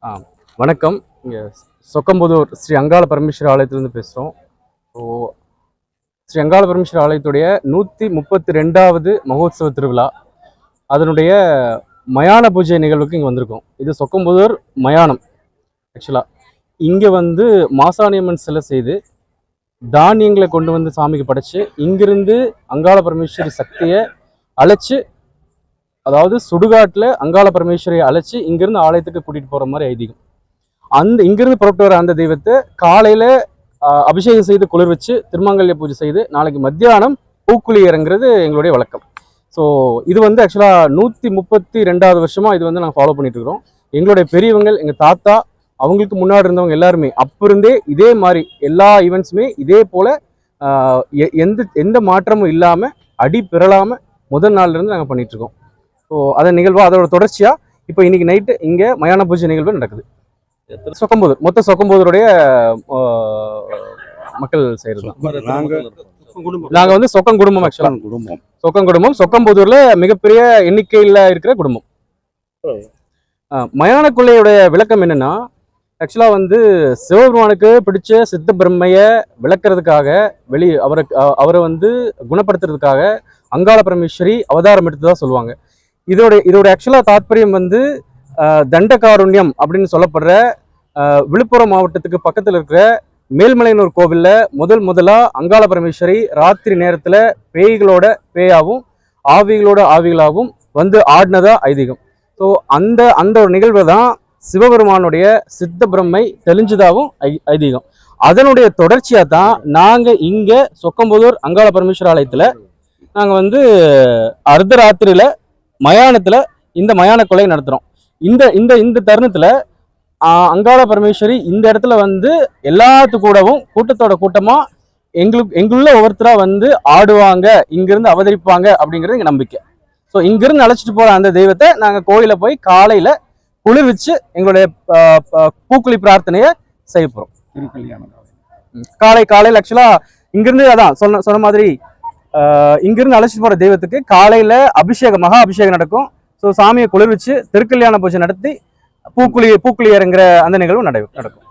ஆ வணக்கம். இங்கே சொக்கம்புதூர் ஸ்ரீ அங்காள பரமேஸ்வரி ஆலயத்திலிருந்து பேசுகிறோம். ஸோ ஸ்ரீ அங்காள பரமேஸ்வரி ஆலயத்துடைய 132வது மகோத்சவ திருவிழா, அதனுடைய மயான பூஜை நிகழ்வுக்கு இங்கே வந்திருக்கோம். இது சொக்கம்புதூர் மயானம். ஆக்சுவலாக இங்கே வந்து மாசாணியம்மன் சிலை செய்து தானியங்களை கொண்டு வந்து சாமிக்கு படைச்சு, இங்கிருந்து அங்காள பரமேஸ்வரி சக்தியை அழைச்சி, அதாவது சுடுகாட்டில் அங்காள பரமேஸ்வரியை அழைச்சி இங்கிருந்து ஆலயத்துக்கு கூட்டிகிட்டு போகிற மாதிரி ஐதீகம். இங்கிருந்து புறப்பட்டு வர அந்த தெய்வத்தை காலையில் அபிஷேகம் செய்து குளிர் வச்சு திருமாங்கல்ய பூஜை செய்து நாளைக்கு மத்தியானம் பூக்குழி இறங்குறது எங்களுடைய வழக்கம். ஸோ இது வந்து ஆக்சுவலாக 132வது வருஷமாக இது வந்து நாங்கள் ஃபாலோ பண்ணிட்டு இருக்கிறோம். எங்களுடைய பெரியவங்க, எங்கள் தாத்தா, அவங்களுக்கு முன்னாடி இருந்தவங்க எல்லாருமே அப்போ இருந்தே இதே மாதிரி எல்லா ஈவெண்ட்ஸுமே இதே போல் எந்த மாற்றமும் இல்லாமல் அடி பிறலாமல் முதல் நாள்லேருந்து நாங்கள் பண்ணிகிட்ருக்கோம். ஸோ அதன் நிகழ்வாக அதோட தொடர்ச்சியாக இப்போ இன்னைக்கு நைட்டு இங்கே மயான பூஜை நிகழ்வு நடக்குது. சொக்கம்புதூர் மொத்த சொக்கம்புதூருடைய மக்கள் செய்கிறது தான். நாங்கள் வந்து சொக்கம் குடும்பம். ஆக்சுவலாக சொக்கம் குடும்பம் சொக்கம்புதூர்ல மிகப்பெரிய எண்ணிக்கையில் இருக்கிற குடும்பம். மயான கொள்ளையுடைய விளக்கம் என்னன்னா, ஆக்சுவலாக வந்து சிவபெருமானுக்கு பிடிச்ச சித்த பிரம்மையை விளக்குறதுக்காக அவரை வந்து குணப்படுத்துறதுக்காக அங்காள பரமேஸ்வரி அவதாரம் எடுத்ததா சொல்லுவாங்க. இதோட ஆக்சுவலாக தாத்பரியம் வந்து தண்டகாருண்யம் அப்படின்னு சொல்லப்படுற விழுப்புரம் மாவட்டத்துக்கு பக்கத்தில் இருக்கிற மேல்மலையனூர் கோவிலில் முதலா அங்காள பரமேஸ்வரி ராத்திரி நேரத்தில் பேய்களோட பேயாகவும் ஆவிகளோட ஆவிகளாகவும் வந்து ஆடினதா ஐதீகம். ஸோ அந்த ஒரு நிகழ்வு தான் சிவபெருமானுடைய சித்த பிரம்மை தெளிஞ்சதாகவும் ஐதீகம். அதனுடைய தொடர்ச்சியாக தான் நாங்கள் இங்கே சொக்கம்புதூர் அங்காள பரமேஸ்வரி ஆலயத்தில் நாங்கள் வந்து அர்த்தராத்திரியில் மயானத்தில் இந்த மயான கொலை நடத்துகிறோம். இந்த தருணத்தில் அங்காள பரமேஸ்வரி இந்த இடத்துல வந்து எல்லாத்து கூடவும் கூட்டத்தோட கூட்டமாக எங்களுள்ள ஒவ்வொருத்தராக வந்து ஆடுவாங்க, இங்கிருந்து அவதரிப்பாங்க அப்படிங்கிறது எங்கள் நம்பிக்கை. ஸோ இங்கிருந்து அழைச்சிட்டு போகிற அந்த தெய்வத்தை நாங்கள் கோயிலில் போய் காலையில் குளிர்விச்சு எங்களுடைய பூக்குழி பிரார்த்தனையை செய்ய போகிறோம். காலையில் ஆக்சுவலாக இங்கிருந்து அதான் சொன்ன மாதிரி இங்கிருந்து அழைச்சிட்டு போகிற தெய்வத்துக்கு காலையில் மகா அபிஷேகம் நடக்கும். ஸோ சாமியை குளிர்விச்சு திருக்கல்யாண பூஜை நடத்தி பூக்குழி இறங்குற அந்த நிகழ்வு நடக்கும்.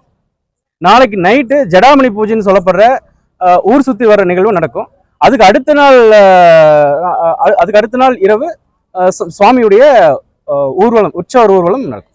நாளைக்கு நைட்டு ஜடாமணி பூஜைன்னு சொல்லப்படுற ஊர் சுற்றி வர நிகழ்வு நடக்கும். அதுக்கு அடுத்த நாள் இரவு சுவாமியுடைய ஊர்வலம், உற்சவர் ஊர்வலம் நடக்கும்.